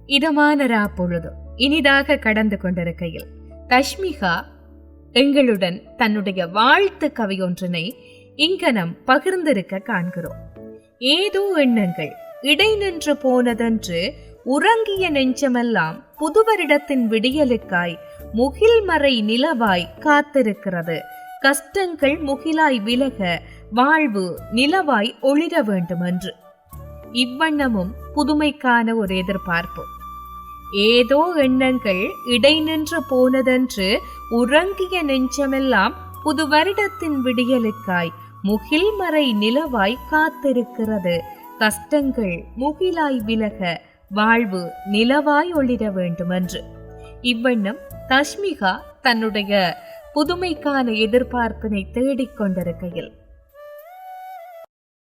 இதமான பொழுது இனிதாக கடந்து கொண்டிருக்கையில் தஷ்மிகா எங்களுடன் தன்னுடைய வாழ்த்து கவி ஒன்றினை இங்கனம் பகிர்ந்திருக்க காண்கிறோம். ஏதோ எண்ணங்கள் இடை நின்று போனதென்று உறங்கிய நெஞ்சமெல்லாம் புதுவரிடத்தின் விடியலுக்காய் முகில்மறை நிலவாய் காத்திருக்கிறது. கஷ்டங்கள் முகிலாய் விலக வாழ்வு நிலவாய் ஒளிர வேண்டுமென்று. இவ்வண்ணமும் புதுமைக்கான ஒரு எதிர்பார்ப்பு. ஏதோ எண்ணங்கள் இடை நின்று போனதென்று உறங்கிய நெஞ்சமெல்லாம் புது வருடத்தின் விடியலுக்காய் முகில்மறை நிலவாய் காத்திருக்கிறது. கஷ்டங்கள் முகிலாய் விலக வாழ்வு நிலவாய் ஒளிர வேண்டுமென்று. இவ்வண்ணம் தஷ்மிகா தன்னுடைய புதுமைக்கான எதிர்பார்ப்பினை தேடிக்கொண்டிருக்கையில்